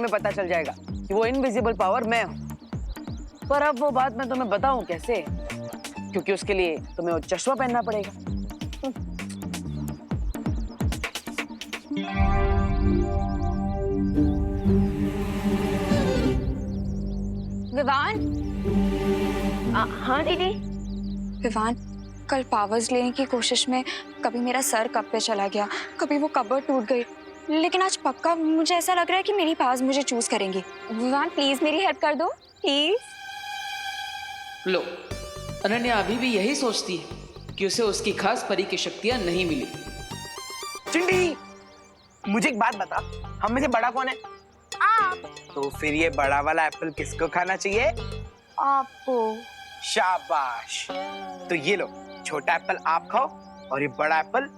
में पता चल जाएगा कि वो इनविजिबल पावर मैं हूँ। पर अब वो बात मैं तुम्हें बताऊं कैसे, क्योंकि उसके लिए तुम्हें वो चश्मा पहनना पड़ेगा। विवान। हाँ दीदी। विवान, कल पावर्स लेने की कोशिश में कभी मेरा सर कप पे चला गया, कभी वो कबर्ड टूट गई, लेकिन आज पक्का मुझे ऐसा लग रहा है कि मेरी पावर्स मुझे चूज करेंगी। विवान प्लीज मेरी हेल्प कर दो प्लीज। लो, अनन्या अभी भी यही सोचती है कि उसे उसकी खास परी की शक्तियां नहीं मिली। चिंटी, मुझे एक बात बता, हम में से बड़ा कौन है? आप। तो फिर ये बड़ा वाला एप्पल किसको खाना चाहिए? आपको। शाबाश। तो ये लो, छोटा एप्पल आप खाओ और ये बड़ा एप्पल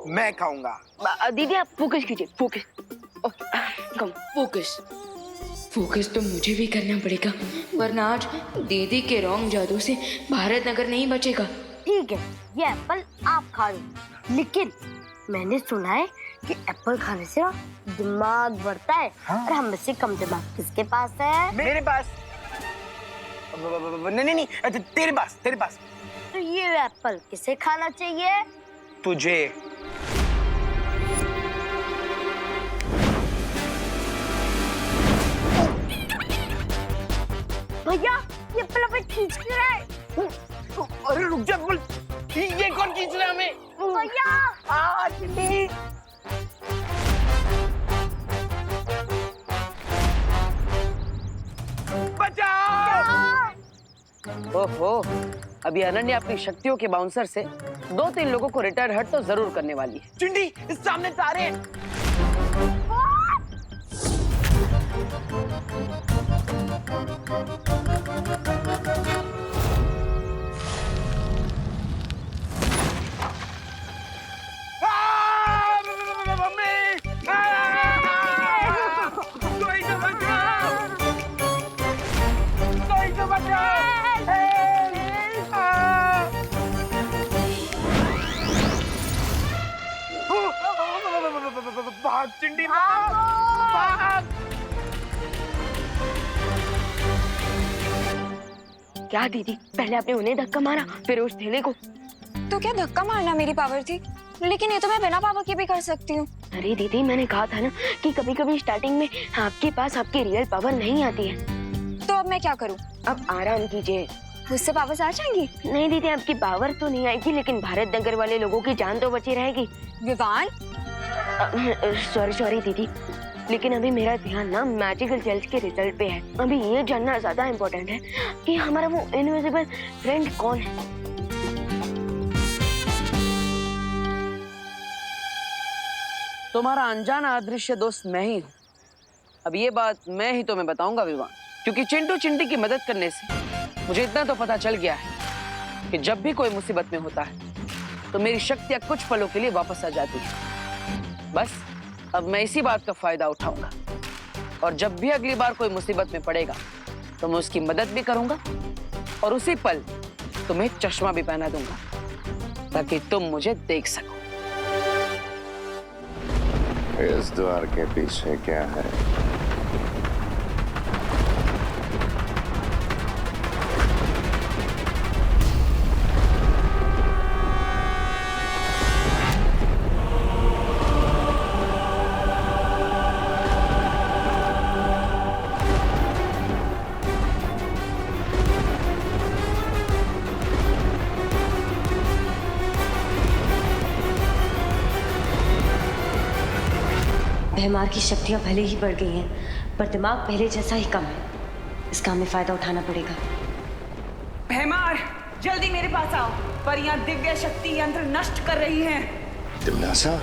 मैं खाऊंगा। दीदी आप फोकस कीजिए, फोकस। कम फोकस। फोकस तो मुझे भी करना पड़ेगा, वरना आज दीदी के रॉन्ग जादू से भारत नगर नहीं बचेगा। ठीक है, ये एप्पल आप खा लो, लेकिन मैंने सुना है कि एप्पल खाने से ना दिमाग बढ़ता है। हाँ? और हम में से कम दिमाग किसके पास है? मेरे पास। नहीं, तेरे पास। तो ये एप्पल किसे खाना चाहिए? तुझे। भैया ये एप्पल हमें खींच क्यों रहा है? अरे रुक जा, बोल ये कौन खींच रहा है हमें? भैया चिंटी। बचाओ! ओहो, अभी अनन्या अपनी शक्तियों के बाउंसर से 2-3 लोगों को रिटायर हट तो जरूर करने वाली है। चिंटी, इस सामने तारे हैं। भाग चिंटी, भाग! क्या दीदी, पहले आपने उन्हें धक्का मारा, फिर उस ठेले को। तो क्या धक्का मारना मेरी पावर थी? लेकिन ये तो मैं बिना पावर के भी कर सकती हूँ। अरे दीदी, मैंने कहा था ना कि कभी कभी स्टार्टिंग में आपके पास आपकी रियल पावर नहीं आती है। तो अब मैं क्या करूँ? अब आराम कीजिए। मुझसे पावर्स आ जाएंगी? नहीं दीदी, आपकी पावर तो नहीं आएगी, लेकिन भारत नगर वाले लोगों की जान तो बची रहेगी। विवान, सॉरी दीदी, लेकिन अभी मेरा ध्यान ना मैजिकल जेल्स के रिजल्ट पे है। अभी ये जानना ज्यादा इम्पोर्टेंट है कि हमारा वो इनविजिबल फ्रेंड कौन है। तुम्हारा अनजाना अदृश्य दोस्त मैं ही हूँ। अब ये बात मैं ही तुम्हें बताऊंगा विवान, क्योंकि चिंटू चिंटी की मदद करने से मुझे इतना तो पता चल गया है कि जब भी कोई मुसीबत में होता है तो मेरी शक्तियां कुछ पलों के लिए वापस आ जाती है। बस अब मैं इसी बात का फायदा उठाऊंगा और जब भी अगली बार कोई मुसीबत में पड़ेगा तो मैं उसकी मदद भी करूंगा और उसी पल तुम्हें चश्मा भी पहना दूंगा ताकि तुम मुझे देख सको। इस द्वार के पीछे क्या है? भैमार की शक्तियां भले ही बढ़ गई हैं, पर दिमाग पहले जैसा ही कम है। इसका हमें फायदा उठाना पड़ेगा। भैमार, जल्दी मेरे पास आओ। परियां दिव्य शक्ति यंत्र नष्ट कर रही हैं। तिमनासा?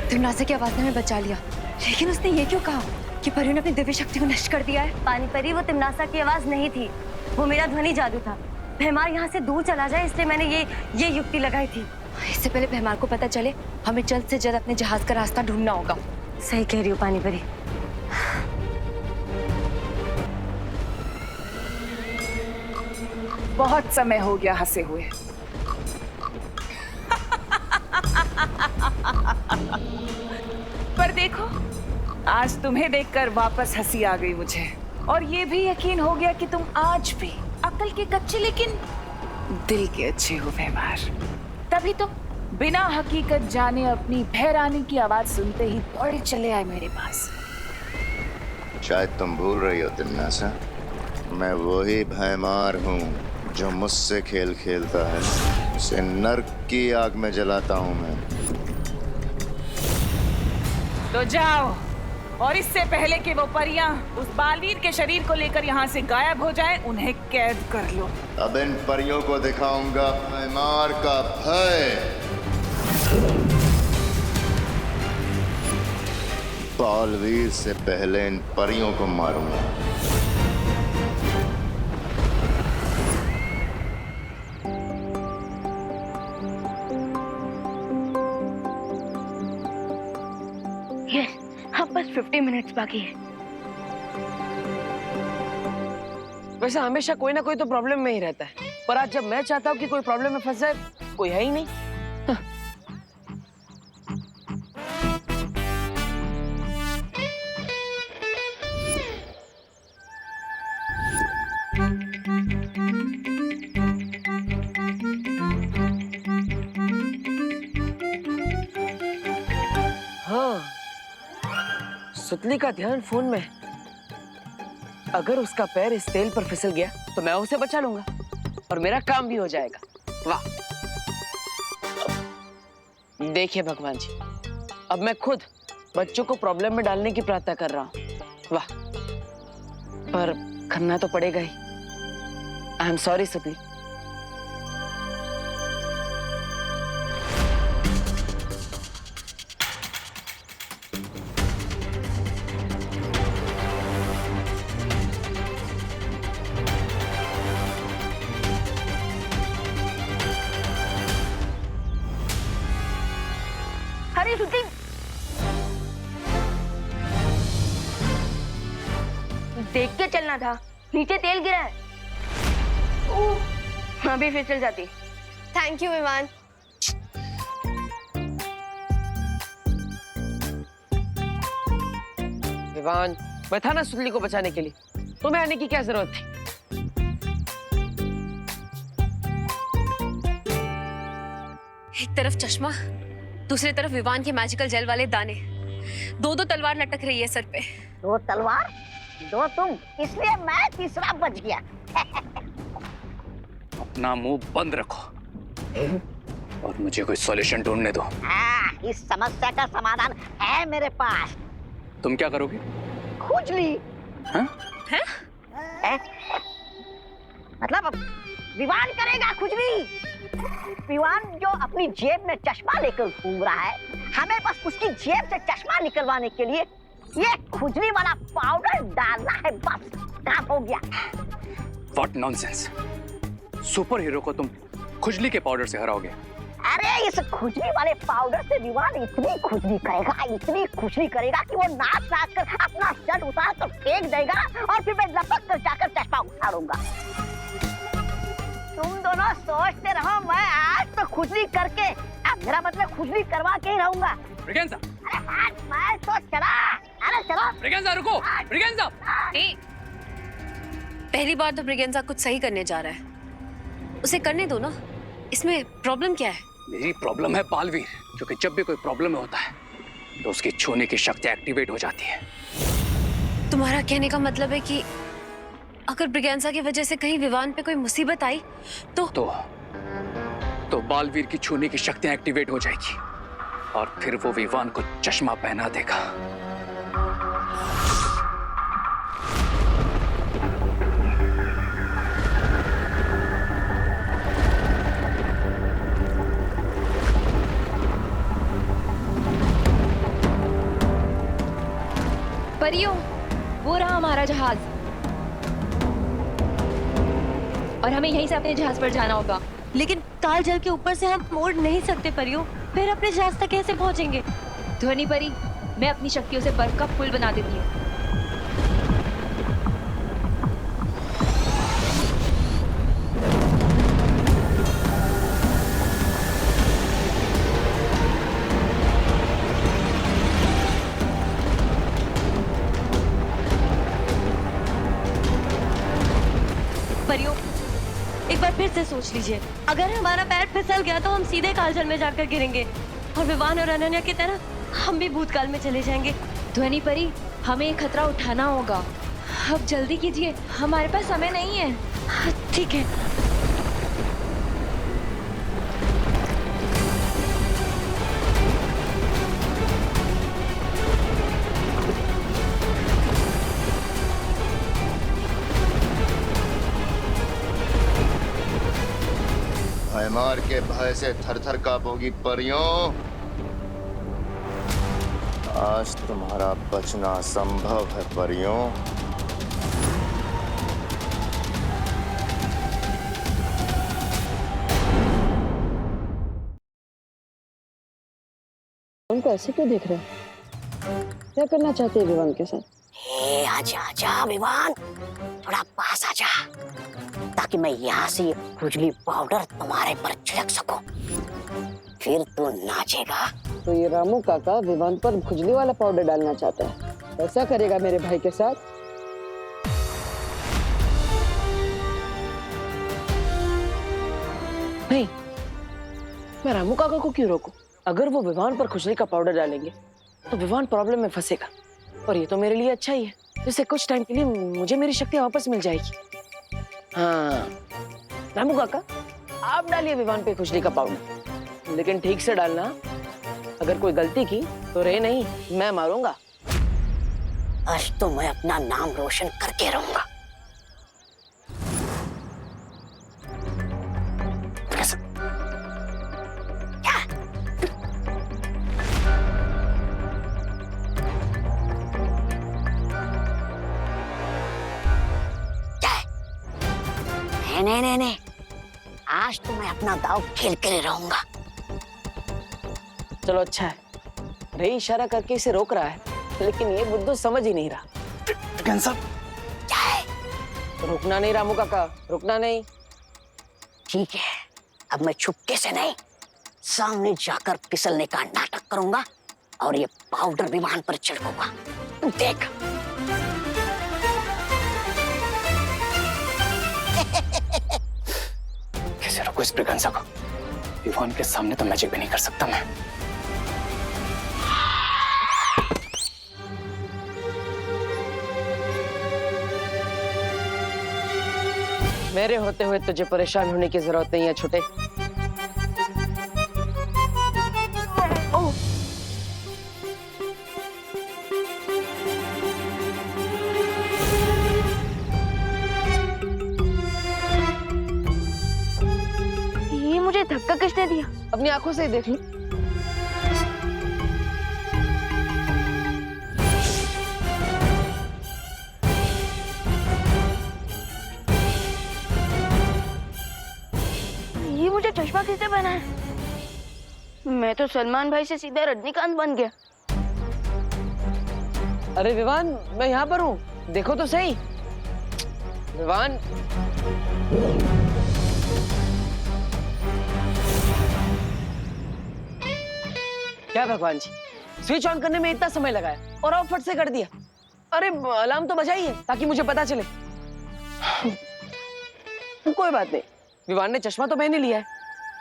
तिमनासा की आवाज ने हमें बचा लिया, लेकिन उसने ये क्यों कहा कि परियों ने अपनी दिव्य शक्ति को नष्ट कर दिया है? पानी परी, वो तिमनासा की आवाज नहीं थी, वो मेरा ध्वनि जादू था। भैमार यहाँ से दूर चला जाए इसलिए मैंने ये युक्ति लगाई थी। इससे पहले भैमार को पता चले, हमें जल्द से जल्द अपने जहाज का रास्ता ढूंढना होगा। सही कह रही हो पानी परी। बहुत समय हो गया हंसे हुए। पर देखो, आज तुम्हें देखकर वापस हंसी आ गई मुझे, और ये भी यकीन हो गया कि तुम आज भी अकल के कच्चे लेकिन दिल के अच्छे हो व्यवहार। तभी तो बिना हकीकत जाने अपनी भैरानी की आवाज सुनते ही दौड़े चले आए मेरे पास। शायद तुम भूल रही हो तिन्नासा, मैं वही भैमार हूँ जो मुझसे खेल खेलता है, उसे नर्क की आग में जलाता हूँ मैं। तो जाओ, और इससे पहले कि वो परियां उस बालवीर के शरीर को लेकर यहाँ से गायब हो जाएं, उन्हें कैद कर लो। अब इन परियों को दिखाऊंगा भैमार का भय। बालवीर से पहले इन परियों को मारूंगा। यस, अब बस 50 मिनट्स बाकी है। वैसे हमेशा कोई ना कोई तो प्रॉब्लम में ही रहता है, पर आज जब मैं चाहता हूँ कि कोई प्रॉब्लम में फंस जाए, कोई है ही नहीं। हाँ, सुतली का ध्यान फोन में। अगर उसका पैर इस तेल पर फिसल गया तो मैं उसे बचा लूंगा और मेरा काम भी हो जाएगा। वाह! देखिए भगवान जी, अब मैं खुद बच्चों को प्रॉब्लम में डालने की प्रार्थना कर रहा हूँ। वाह! पर करना तो पड़ेगा ही। आई एम सॉरी सुतली। अरे सुती, देख के चलना था, नीचे तेल गिरा है। अभी फिसल जाती। Thank you Vivaan. विवान, मैं था ना सुतली को बचाने के लिए, तुम्हें आने की क्या जरूरत थी? एक तरफ चश्मा, दूसरी तरफ विवान के मैजिकल जेल वाले दाने, दो तलवार लटक रही है सर पे। दो तलवार, दो तुम, इसलिए मैं तीसरा बच गया। अपना मुंह बंद रखो और मुझे कोई सॉल्यूशन ढूंढने दो। इस समस्या का समाधान है मेरे पास। तुम क्या करोगे? खुजली। हाँ? है? मतलब विवान करेगा खुजली। विवान जो अपनी जेब में चश्मा लेकर घूम रहा है, हमें बस उसकी जेब से चश्मा निकलवाने के लिए ये खुजली वाला पाउडर डालना है, बस काम हो गया। What nonsense! सुपर हीरो को तुम खुजली के पाउडर से हराओगे? अरे इस खुजली वाले पाउडर से विवान इतनी खुजली करेगा कि वो नाच कर अपना शर्ट उतार कर फेंक देगा और फिर मैं लपक कर जाकर चश्मा उतारूंगा। तुम दोनों सोचते रहो, मैं आज तो खुजली करके, अब मेरा मतलब खुजली करवा के ही रहूंगा। ब्रिगेंजा! अरे मैं तो चला। अरे चलो। ब्रिगेंजा रुको! ब्रिगेंजा! पहली बार तो ब्रिगेंजा कुछ सही करने जा रहा है, उसे करने दो ना, इसमें प्रॉब्लम क्या है? मेरी प्रॉब्लम है बालवीर, क्योंकि जब भी कोई प्रॉब्लम होता है तो उसकी छूने की शक्ति एक्टिवेट हो जाती है। तुम्हारा कहने का मतलब है कि अगर ब्रिगेंजा की वजह से कहीं विवान पे कोई मुसीबत आई तो बालवीर की छूने की शक्तियां एक्टिवेट हो जाएगी और फिर वो विवान को चश्मा पहना देगा। परियों, वो रहा हमारा जहाज, और हमें यहीं से अपने जहाज पर जाना होगा। लेकिन ताल जल के ऊपर से हम मोड़ नहीं सकते परियों, फिर अपने जहाज तक कैसे पहुंचेंगे? ध्वनि परी, मैं अपनी शक्तियों से बर्फ का पुल बना देती हूँ। परियों, एक बार फिर से सोच लीजिए, अगर हमारा पैर फिसल गया तो हम सीधे कालजल में जाकर गिरेंगे और विवान और अनन्या की तरह हम भी भूतकाल में चले जाएंगे। ध्वनि परी, हमें ये खतरा उठाना होगा। अब जल्दी कीजिए, हमारे पास समय नहीं है। हाँ, ठीक है। भयमार के भय से थर-थर कांपोगी परियों, आज तुम्हारा बचना असंभव है परियों। उनको ऐसे क्यों देख रहे हो? क्या करना चाहते हैं विवान के साथ? ए, आजा आजा विवान, थोड़ा पास आजा, ताकि मैं यहाँ से ये खुजली पाउडर तुम्हारे पर छिड़क सकूं। फिर तू नाचेगा। तो ये रामू काका विवान पर खुजली वाला पाउडर डालना चाहता है, ऐसा करेगा मेरे भाई के साथ? नहीं, मैं रामू काका को क्यों रोकूं? अगर वो विवान पर खुजली का पाउडर डालेंगे तो विवान प्रॉब्लम में फंसेगा, और ये तो मेरे लिए अच्छा ही है। जैसे कुछ टाइम के लिए मुझे मेरी शक्तियां वापस मिल जाएगी। हाँ, रामू काका, आप डालिए विवान पे खुजली का पाउडर, लेकिन ठीक से डालना। अगर कोई गलती की तो रे नहीं, मैं मारूंगा। आज तो मैं अपना नाम रोशन करके रहूंगा। नहीं, आज तो मैं अपना दाव खेल कर रहूंगा। चलो अच्छा है, रे इशारा करके इसे रोक रहा है, लेकिन ये बुद्धू समझ ही नहीं रहा। क्या है? रुकना नहीं रामू काका, रुकना नहीं। ठीक है, अब मैं छुपके से नहीं, सामने जाकर फिसलने का नाटक करूंगा और ये पाउडर विमान पर छिड़कूंगा। देख। कैसे रोको इस ब्रिगेंसा को? विवान के सामने तो मैजिक भी नहीं कर सकता मैं। मेरे होते हुए तुझे परेशान होने की जरूरत नहीं है छोटे। ये मुझे धक्का किसने दिया? अपनी आंखों से ही देख लो। ये मुझे चश्मा किसने पहना है? मैं तो सलमान भाई से सीधा रजनीकांत बन गया। अरे विवान, मैं यहाँ पर हूँ, देखो तो सही। विवान, क्या भगवान जी, स्विच ऑन करने में इतना समय लगाया और आप फट से कर दिया। अरे अलार्म तो बजाइए ताकि मुझे पता चले। कोई बात नहीं, विवान ने चश्मा तो मैंने लिया है,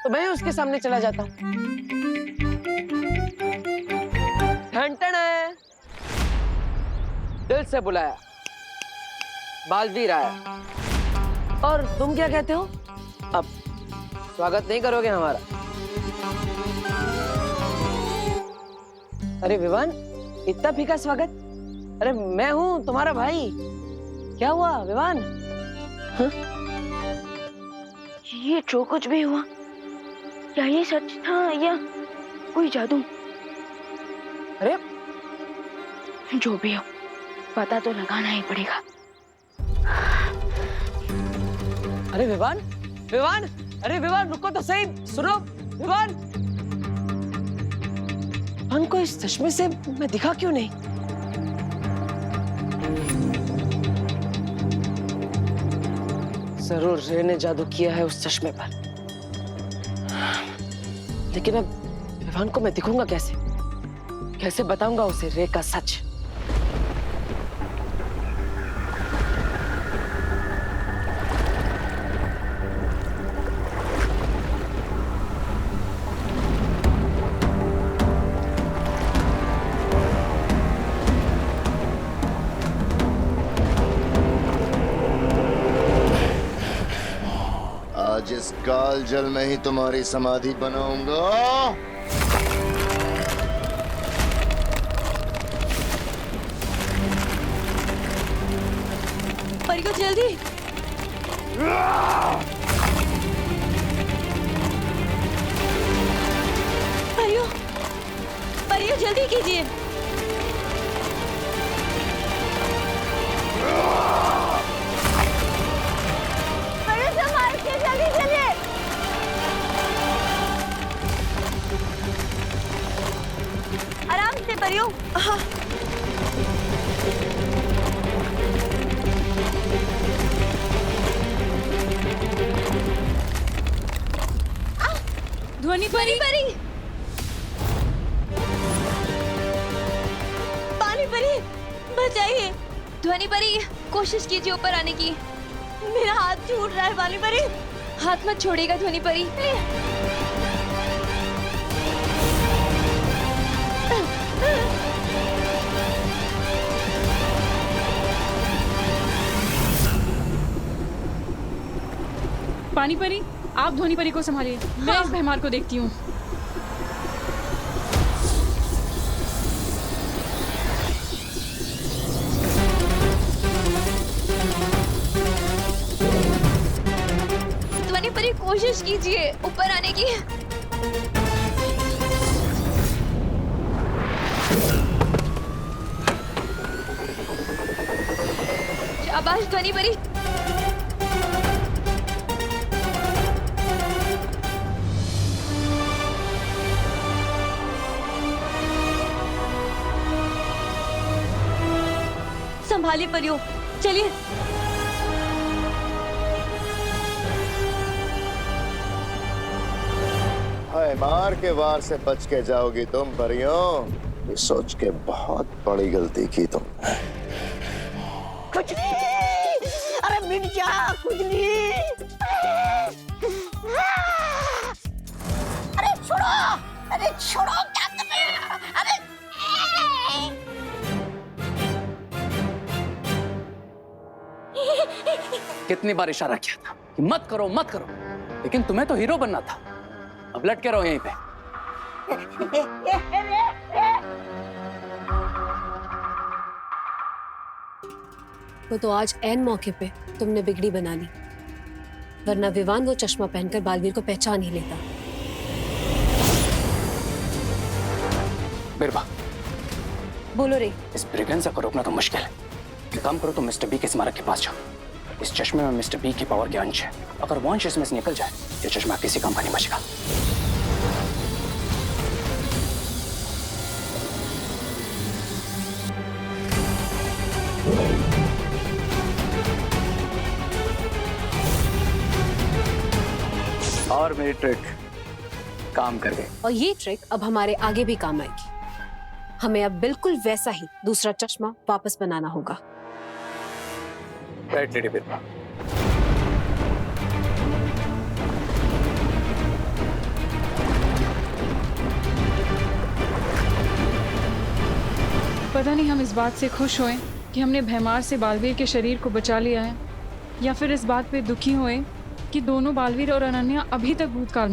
तो मैं उसके सामने चला जाता हूँ। ठन है, दिल से बुलाया, बालवीर आया। और तुम क्या कहते हो? अब स्वागत नहीं करोगे हमारा? अरे विवान, इतना फीका स्वागत? अरे मैं हूँ तुम्हारा भाई। क्या हुआ विवान? हाँ? ये जो कुछ भी हुआ, क्या ये सच था या कोई जादू? अरे जो भी हो, पता तो लगाना ही पड़ेगा। अरे विवान, विवान, अरे विवान रुको तो सही, सुनो विवान। विवान को इस चश्मे से मैं दिखा क्यों नहीं? जरूर रे ने जादू किया है उस चश्मे पर, लेकिन अब विवान को मैं दिखूंगा कैसे? कैसे बताऊंगा उसे रे का सच? आज इस काल जल में ही तुम्हारी समाधि बनाऊंगा। परी को जल्दी। परियो, परियो जल्दी कीजिए। परियो संभाल के जल्दी चलिए। आराम से परियो। हाँ। ध्वनि परी परी पानी परी बचाइए। ध्वनि परी कोशिश कीजिए ऊपर आने की। मेरा हाथ छूट रहा है पानी परी। हाथ मत छोड़ेगा ध्वनि परी। पानी परी, आप ध्वनि परी को संभालिए। मैं इस भैमार को देखती हूँ। ध्वनि परी कोशिश कीजिए ऊपर आने की। शाबाश ध्वनि परी। संभालिए परियो, चलिए। भैमार के वार से बच के जाओगी तुम परियों। ये सोच के बहुत बड़ी गलती की तुमने। खुजली, अरे मिट जा खुजली। अरे छोड़ो, अरे छोड़ो, क्या कर रहे हो? अरे कितनी बार इशारा किया था कि मत करो मत करो, लेकिन तुम्हें तो हीरो बनना था। अब लटके रहो यहीं पे। तो आज ऐन मौके पे तुमने बिगड़ी बना ली, वरना विवान वो चश्मा पहनकर बालवीर को पहचान ही लेता। बिरबा, बोलो रे। इस ब्रिगेंजा को रोकना तो मुश्किल है। एक काम करो, तुम मिस्टर बी के स्मारक के पास जाओ। इस चश्मे में मिस्टर बी की पावर के अंश है। अगर वो अंश इसमें से निकल जाए, ये चश्मा किसी काम का नहीं बचेगा। और मेरी ट्रिक काम कर गई। और ये ट्रिक अब हमारे आगे भी काम आएगी। हमें अब बिल्कुल वैसा ही दूसरा चश्मा वापस बनाना होगा। राइट लेडी बिरबा। पता नहीं हम इस बात से खुश होए कि हमने भैमार से बालवीर के शरीर को बचा लिया है, या फिर इस बात पे दुखी हुए कि दोनों बालवीर और अनन्या अभी तक भूतकाल